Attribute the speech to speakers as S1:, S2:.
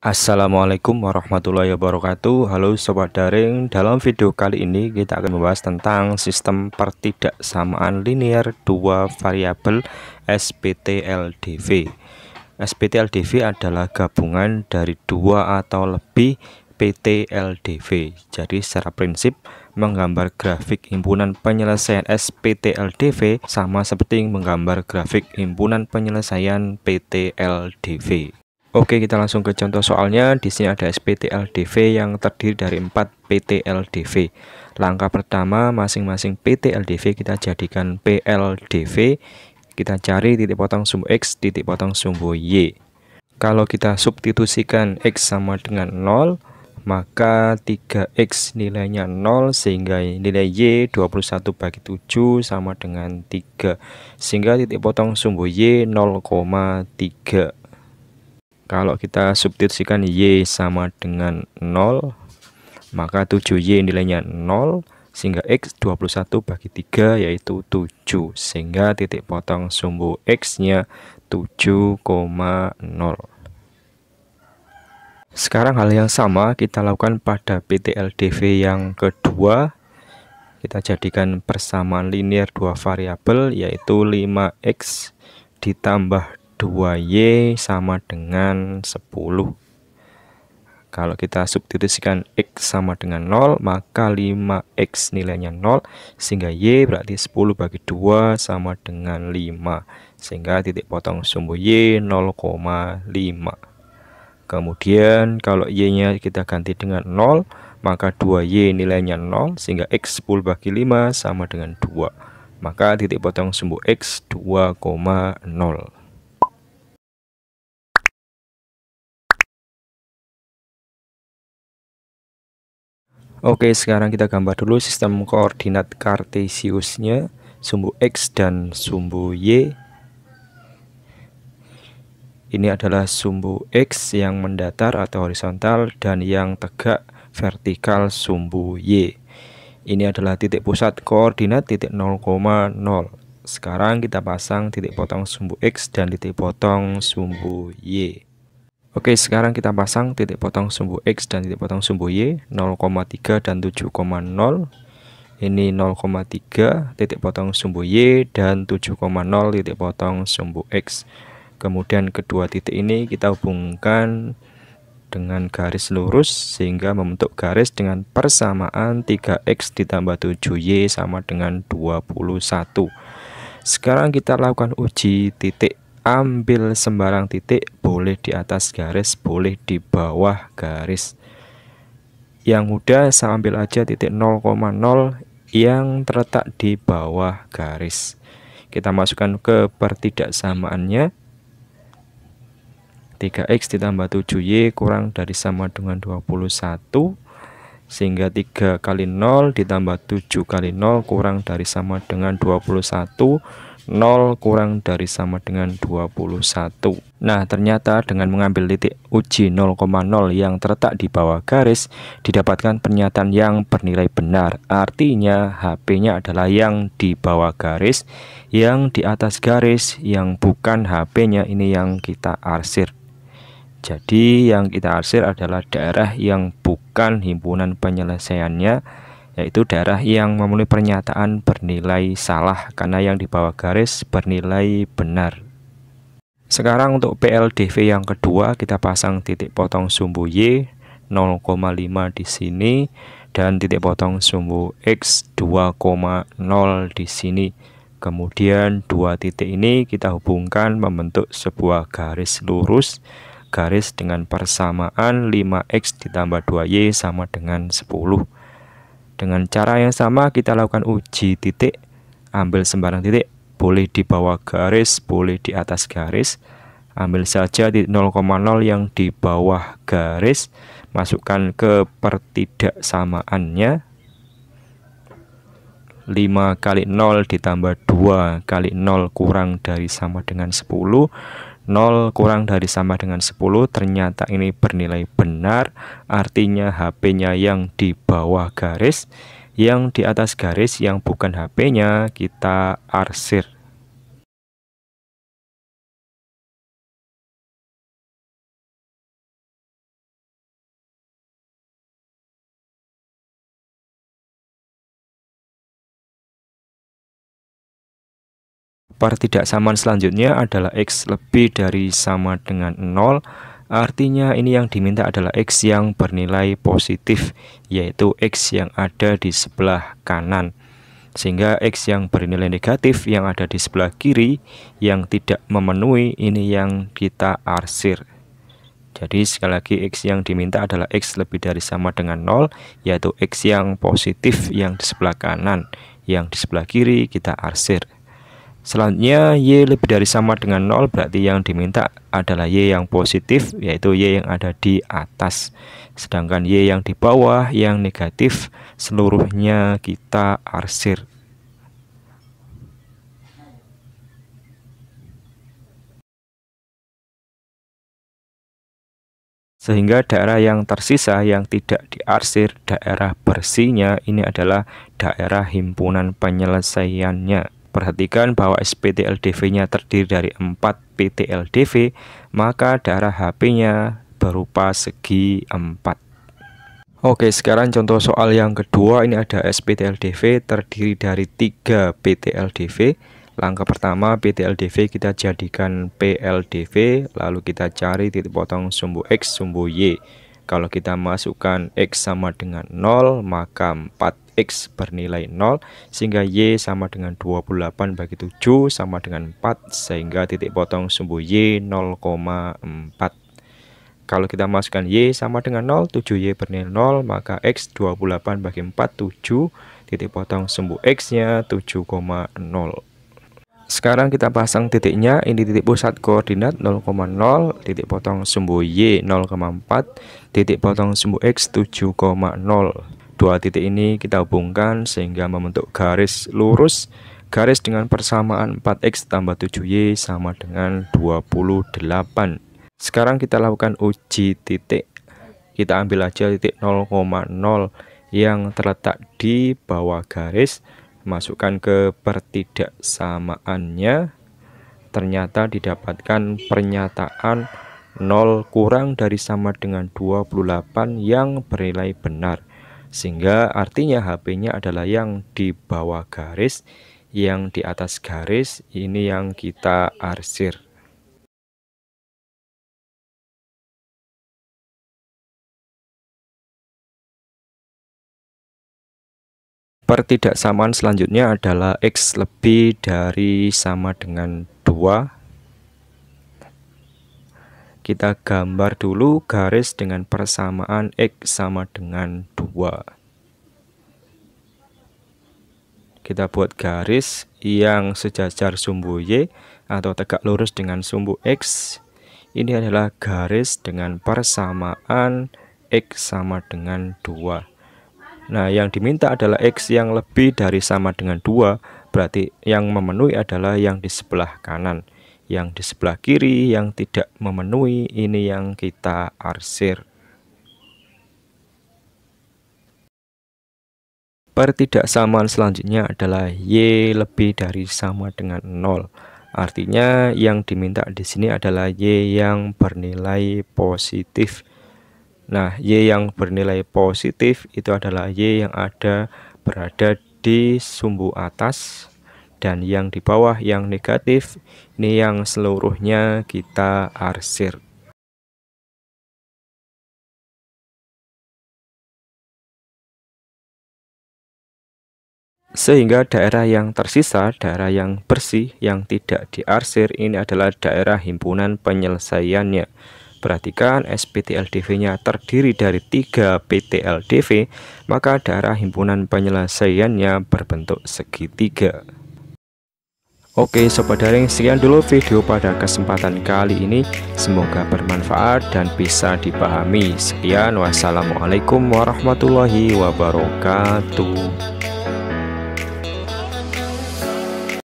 S1: Assalamualaikum warahmatullahi wabarakatuh. Halo sobat daring, dalam video kali ini kita akan membahas tentang sistem pertidaksamaan linear dua variabel SPTLDV. SPTLDV adalah gabungan dari dua atau lebih PTLDV. Jadi secara prinsip menggambar grafik himpunan penyelesaian SPTLDV sama seperti menggambar grafik himpunan penyelesaian PTLDV. Oke, kita langsung ke contoh soalnya. Di sini ada SPTLDV yang terdiri dari 4 PTLDV. Langkah pertama, masing-masing PTLDV kita jadikan PLDV. Kita cari titik potong sumbu X, titik potong sumbu Y. Kalau kita substitusikan X sama dengan 0, maka 3X nilainya 0, sehingga nilai Y 21 bagi 7 sama dengan 3. Sehingga titik potong sumbu Y 0,3. Kalau kita substitusikan Y sama dengan 0, maka 7Y nilainya 0, sehingga X 21 bagi 3 yaitu 7, sehingga titik potong sumbu X-nya 7,0. Sekarang hal yang sama kita lakukan pada PTLDV yang kedua. Kita jadikan persamaan linear dua variabel, yaitu 5X ditambah 2Y sama dengan 10. Kalau kita substitusikan X sama dengan 0, maka 5X nilainya 0, sehingga Y berarti 10 bagi 2 sama dengan 5, sehingga titik potong sumbu Y 0,5. Kemudian kalau Y-nya kita ganti dengan 0, maka 2Y nilainya 0, sehingga X 10 bagi 5 sama dengan 2, maka titik potong sumbu X 2,0. Oke, sekarang kita gambar dulu sistem koordinat kartesiusnya, sumbu X dan sumbu Y. Ini adalah sumbu X yang mendatar atau horizontal dan yang tegak vertikal sumbu Y. Ini adalah titik pusat koordinat titik 0,0. Sekarang kita pasang titik potong sumbu X dan titik potong sumbu Y. Oke, sekarang kita pasang titik potong sumbu X dan titik potong sumbu Y 0,3 dan 7,0. Ini 0,3 titik potong sumbu Y dan 7,0 titik potong sumbu X. Kemudian kedua titik ini kita hubungkan dengan garis lurus sehingga membentuk garis dengan persamaan 3X ditambah 7Y sama dengan 21. Sekarang kita lakukan uji titik. Ambil sembarang titik, boleh di atas garis, boleh di bawah garis. Yang mudah saya ambil aja titik 0,0 yang terletak di bawah garis. Kita masukkan ke pertidaksamaannya. 3X ditambah 7Y kurang dari sama dengan 21, sehingga 3 kali 0 ditambah 7 kali 0 kurang dari sama dengan 21. 0 kurang dari sama dengan 21. Nah, ternyata dengan mengambil titik uji 0,0 yang terletak di bawah garis, didapatkan pernyataan yang bernilai benar. Artinya HP-nya adalah yang di bawah garis, yang di atas garis, yang bukan HP-nya ini yang kita arsir. Jadi yang kita arsir adalah daerah yang bukan himpunan penyelesaiannya, yaitu daerah yang memenuhi pernyataan bernilai salah karena yang di bawah garis bernilai benar. Sekarang untuk PLDV yang kedua kita pasang titik potong sumbu Y 0,5 di sini dan titik potong sumbu X 2,0 di sini. Kemudian dua titik ini kita hubungkan membentuk sebuah garis lurus, garis dengan persamaan 5X ditambah 2Y sama dengan 10. Dengan cara yang sama kita lakukan uji titik. Ambil sembarang titik, boleh di bawah garis, boleh di atas garis. Ambil saja titik 0,0 yang di bawah garis, masukkan ke pertidaksamaannya. 5 kali 0 ditambah 2 kali 0 kurang dari sama dengan 10. 0 kurang dari sama dengan 10, ternyata ini bernilai benar, artinya HP-nya yang di bawah garis, yang di atas garis yang bukan HP-nya kita arsir. Pertidaksamaan selanjutnya adalah X lebih dari sama dengan 0. Artinya ini yang diminta adalah X yang bernilai positif, yaitu X yang ada di sebelah kanan. Sehingga X yang bernilai negatif yang ada di sebelah kiri yang tidak memenuhi, ini yang kita arsir. Jadi sekali lagi X yang diminta adalah X lebih dari sama dengan 0, yaitu X yang positif yang di sebelah kanan. Yang di sebelah kiri kita arsir. Selanjutnya Y lebih dari sama dengan 0, berarti yang diminta adalah Y yang positif, yaitu Y yang ada di atas. Sedangkan Y yang di bawah yang negatif seluruhnya kita arsir. Sehingga daerah yang tersisa yang tidak diarsir, daerah bersihnya ini adalah daerah himpunan penyelesaiannya. Perhatikan bahwa SPT-LDV-nya terdiri dari 4 PT-LDV, maka daerah HP-nya berupa segi 4. Oke, sekarang contoh soal yang kedua. Ini ada SPT-LDV terdiri dari 3 PT-LDV. Langkah pertama, PT-LDV kita jadikan PLDV, lalu kita cari titik potong sumbu X, sumbu Y. Kalau kita masukkan X sama dengan 0, maka 4X bernilai 0, sehingga Y sama dengan 28 bagi 7 sama dengan 4, sehingga titik potong sumbu Y 0,4. Kalau kita masukkan Y sama dengan 0, 7Y bernilai 0, maka X 28 bagi 4, 7, titik potong sumbu X-nya 7,0. Sekarang kita pasang titiknya, ini titik pusat koordinat 0,0, titik potong sumbu Y 0,4, titik potong sumbu X 7,0. Dua titik ini kita hubungkan sehingga membentuk garis lurus. Garis dengan persamaan 4X tambah 7Y sama dengan 28. Sekarang kita lakukan uji titik. Kita ambil aja titik 0,0 yang terletak di bawah garis. Masukkan ke pertidaksamaannya, ternyata didapatkan pernyataan 0 kurang dari sama dengan 28 yang bernilai benar, sehingga artinya HP-nya adalah yang di bawah garis, yang di atas garis ini yang kita arsir. Pertidaksamaan selanjutnya adalah X lebih dari sama dengan 2. Kita gambar dulu garis dengan persamaan X sama dengan 2. Kita buat garis yang sejajar sumbu Y atau tegak lurus dengan sumbu X. Ini adalah garis dengan persamaan X sama dengan 2. Nah, yang diminta adalah X yang lebih dari sama dengan 2, berarti yang memenuhi adalah yang di sebelah kanan. Yang di sebelah kiri yang tidak memenuhi, ini yang kita arsir. Pertidaksamaan selanjutnya adalah Y lebih dari sama dengan 0. Artinya yang diminta di sini adalah Y yang bernilai positif. Nah, Y yang bernilai positif itu adalah Y yang berada di sumbu atas, dan yang di bawah yang negatif ini yang seluruhnya kita arsir. Sehingga daerah yang tersisa, daerah yang bersih yang tidak diarsir, ini adalah daerah himpunan penyelesaiannya. Perhatikan SPT-LDV-nya terdiri dari 3 PT-LDV, maka daerah himpunan penyelesaiannya berbentuk segitiga. Oke Sobat Daring, sekian dulu video pada kesempatan kali ini. Semoga bermanfaat dan bisa dipahami. Sekian, wassalamualaikum warahmatullahi wabarakatuh.